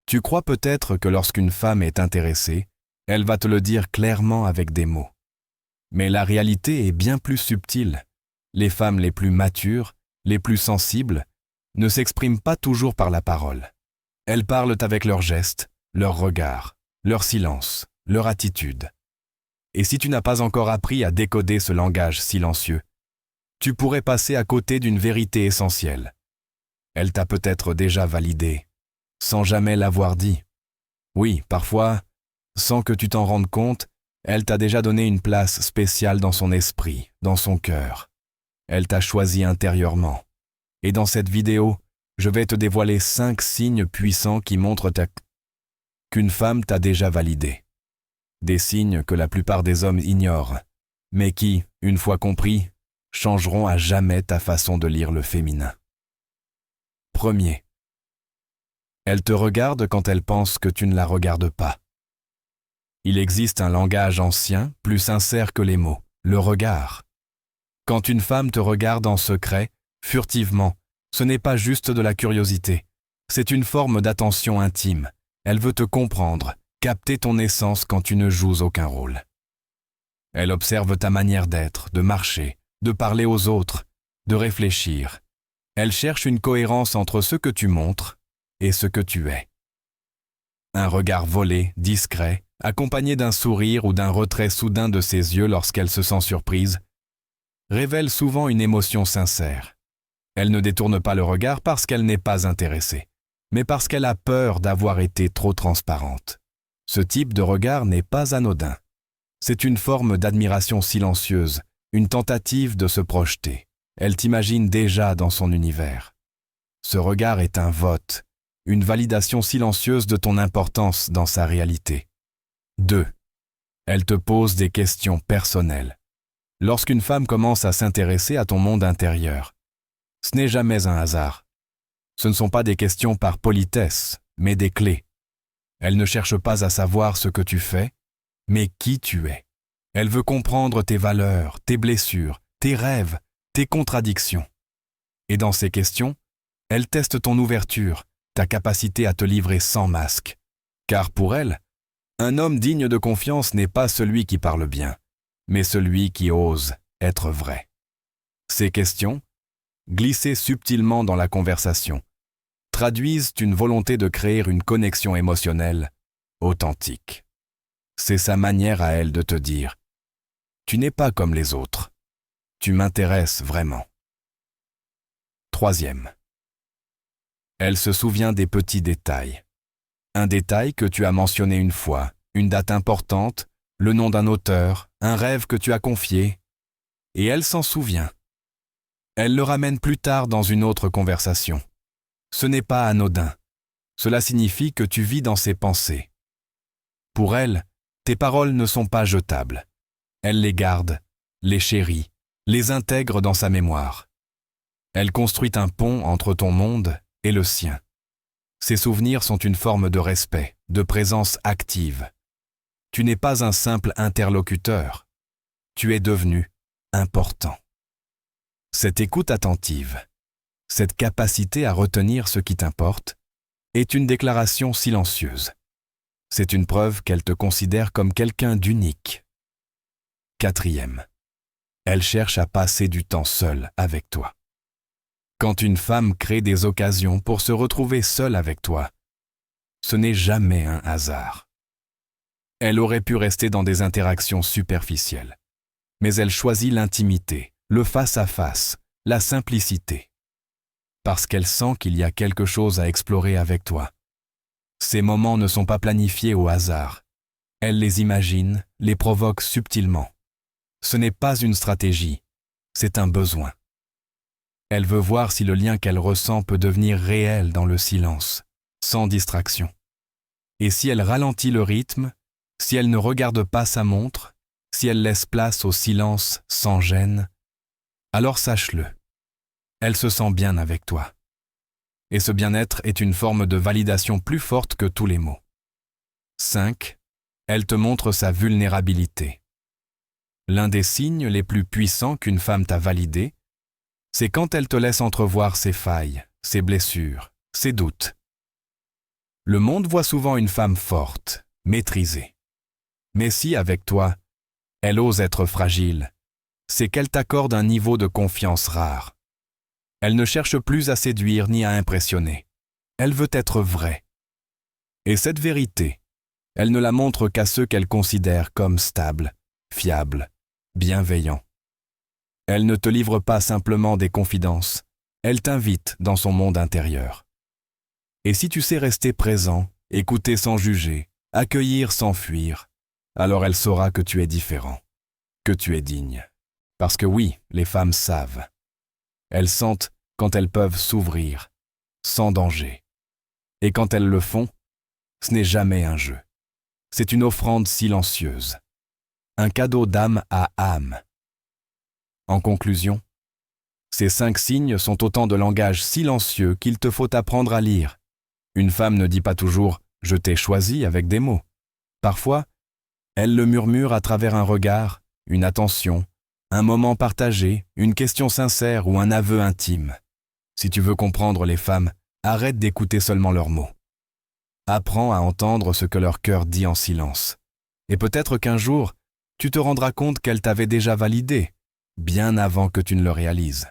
Tu crois peut-être que lorsqu'une femme est intéressée, elle va te le dire clairement avec des mots. Mais la réalité est bien plus subtile. Les femmes les plus matures, les plus sensibles, ne s'expriment pas toujours par la parole. Elles parlent avec leurs gestes, leurs regards, leur silence, leur attitude. Et si tu n'as pas encore appris à décoder ce langage silencieux, tu pourrais passer à côté d'une vérité essentielle. Elle t'a peut-être déjà validé, sans jamais l'avoir dit. Oui, parfois, sans que tu t'en rendes compte, elle t'a déjà donné une place spéciale dans son esprit, dans son cœur. Elle t'a choisi intérieurement. Et dans cette vidéo, je vais te dévoiler 5 signes puissants qui montrent qu'une femme t'a déjà validé. Des signes que la plupart des hommes ignorent, mais qui, une fois compris, changeront à jamais ta façon de lire le féminin. Premier. Elle te regarde quand elle pense que tu ne la regardes pas. Il existe un langage ancien, plus sincère que les mots, le regard. Quand une femme te regarde en secret, furtivement, ce n'est pas juste de la curiosité, c'est une forme d'attention intime. Elle veut te comprendre, capter ton essence quand tu ne joues aucun rôle. Elle observe ta manière d'être, de marcher, de parler aux autres, de réfléchir. Elle cherche une cohérence entre ce que tu montres et ce que tu es. Un regard volé, discret, accompagné d'un sourire ou d'un retrait soudain de ses yeux lorsqu'elle se sent surprise, révèle souvent une émotion sincère. Elle ne détourne pas le regard parce qu'elle n'est pas intéressée, mais parce qu'elle a peur d'avoir été trop transparente. Ce type de regard n'est pas anodin. C'est une forme d'admiration silencieuse, une tentative de se projeter. Elle t'imagine déjà dans son univers. Ce regard est un vote, une validation silencieuse de ton importance dans sa réalité. 2. Elle te pose des questions personnelles. Lorsqu'une femme commence à s'intéresser à ton monde intérieur, ce n'est jamais un hasard. Ce ne sont pas des questions par politesse, mais des clés. Elle ne cherche pas à savoir ce que tu fais, mais qui tu es. Elle veut comprendre tes valeurs, tes blessures, tes rêves, tes contradictions. Et dans ces questions, elle teste ton ouverture, ta capacité à te livrer sans masque. Car pour elle, un homme digne de confiance n'est pas celui qui parle bien, mais celui qui ose être vrai. Ces questions, glissées subtilement dans la conversation, traduisent une volonté de créer une connexion émotionnelle authentique. C'est sa manière à elle de te dire « Tu n'es pas comme les autres. Tu m'intéresses vraiment. » 3. Elle se souvient des petits détails. Un détail que tu as mentionné une fois, une date importante, le nom d'un auteur, un rêve que tu as confié, et elle s'en souvient. Elle le ramène plus tard dans une autre conversation. Ce n'est pas anodin. Cela signifie que tu vis dans ses pensées. Pour elle, tes paroles ne sont pas jetables. Elle les garde, les chérit, les intègre dans sa mémoire. Elle construit un pont entre ton monde et le sien. Ces souvenirs sont une forme de respect, de présence active. Tu n'es pas un simple interlocuteur. Tu es devenu important. Cette écoute attentive, cette capacité à retenir ce qui t'importe, est une déclaration silencieuse. C'est une preuve qu'elle te considère comme quelqu'un d'unique. 4. Elle cherche à passer du temps seule avec toi. Quand une femme crée des occasions pour se retrouver seule avec toi, ce n'est jamais un hasard. Elle aurait pu rester dans des interactions superficielles, mais elle choisit l'intimité, le face-à-face, la simplicité, parce qu'elle sent qu'il y a quelque chose à explorer avec toi. Ces moments ne sont pas planifiés au hasard. Elle les imagine, les provoque subtilement. Ce n'est pas une stratégie, c'est un besoin. Elle veut voir si le lien qu'elle ressent peut devenir réel dans le silence, sans distraction. Et si elle ralentit le rythme, si elle ne regarde pas sa montre, si elle laisse place au silence sans gêne, alors sache-le, elle se sent bien avec toi. Et ce bien-être est une forme de validation plus forte que tous les mots. 5. Elle te montre sa vulnérabilité. L'un des signes les plus puissants qu'une femme t'a validé, c'est quand elle te laisse entrevoir ses failles, ses blessures, ses doutes. Le monde voit souvent une femme forte, maîtrisée. Mais si, avec toi, elle ose être fragile, c'est qu'elle t'accorde un niveau de confiance rare. Elle ne cherche plus à séduire ni à impressionner. Elle veut être vraie. Et cette vérité, elle ne la montre qu'à ceux qu'elle considère comme stables, fiables, bienveillants. Elle ne te livre pas simplement des confidences, elle t'invite dans son monde intérieur. Et si tu sais rester présent, écouter sans juger, accueillir sans fuir, alors elle saura que tu es différent, que tu es digne. Parce que oui, les femmes savent. Elles sentent quand elles peuvent s'ouvrir, sans danger. Et quand elles le font, ce n'est jamais un jeu. C'est une offrande silencieuse. Un cadeau d'âme à âme. En conclusion, ces 5 signes sont autant de langages silencieux qu'il te faut apprendre à lire. Une femme ne dit pas toujours « je t'ai choisi » avec des mots. Parfois, elle le murmure à travers un regard, une attention, un moment partagé, une question sincère ou un aveu intime. Si tu veux comprendre les femmes, arrête d'écouter seulement leurs mots. Apprends à entendre ce que leur cœur dit en silence. Et peut-être qu'un jour, tu te rendras compte qu'elles t'avaient déjà validé, bien avant que tu ne le réalises.